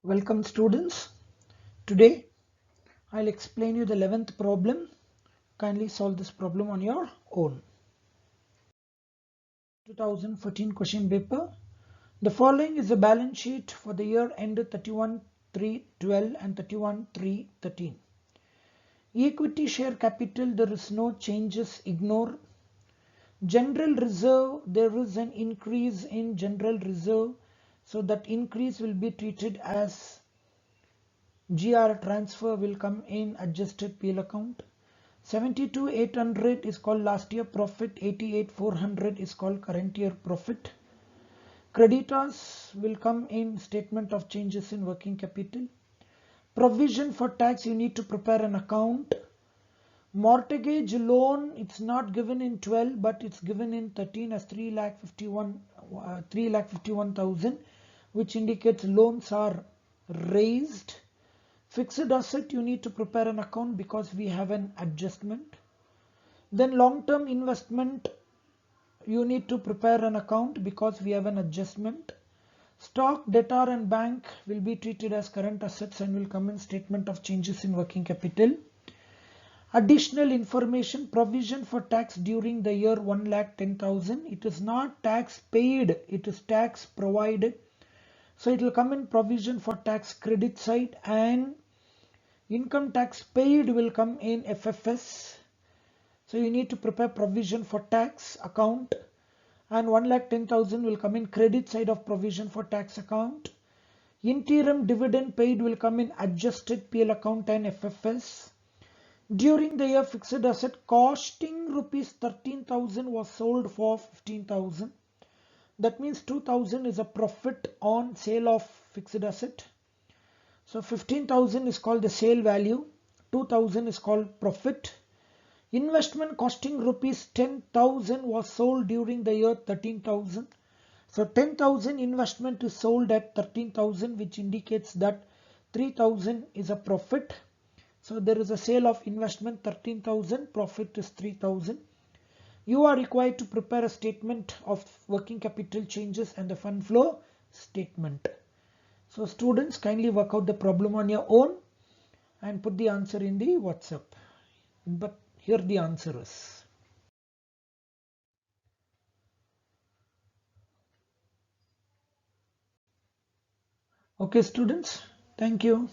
Welcome students. Today I'll explain you the 11th problem. Kindly solve this problem on your own. 2014 question paper. The following is a balance sheet for the year ended 31/3/12 and 31/3/13. Equity share capital, there is no changes, ignore. General reserve, there is an increase in general reserve, so that increase will be treated as GR transfer, will come in adjusted PL account. 72,800 is called last year profit, 88,400 is called current year profit. Creditors will come in statement of changes in working capital. Provision for tax, you need to prepare an account. Mortgage loan, it's not given in 12 but it's given in 13 as 3,51,000, which indicates loans are raised. Fixed asset, you need to prepare an account because we have an adjustment. Then long-term investment, you need to prepare an account because we have an adjustment. Stock, debtor and bank will be treated as current assets and will come in statement of changes in working capital. Additional information, provision for tax during the year 1,10,000. It is not tax paid, it is tax provided. So it will come in provision for tax credit side, and income tax paid will come in FFS. So you need to prepare provision for tax account, and 1,10,000 will come in credit side of provision for tax account. Interim dividend paid will come in adjusted PL account and FFS. During the year, fixed asset costing rupees 13,000 was sold for 15,000. That means 2,000 is a profit on sale of fixed asset. So 15,000 is called the sale value, 2,000 is called profit. Investment costing rupees 10,000 was sold during the year 13,000. So 10,000 investment is sold at 13,000, which indicates that 3,000 is a profit. So there is a sale of investment 13,000, profit is 3,000. You are required to prepare a statement of working capital changes and the fund flow statement. So students, kindly work out the problem on your own and put the answer in the WhatsApp. But here the answer is. Okay students, thank you.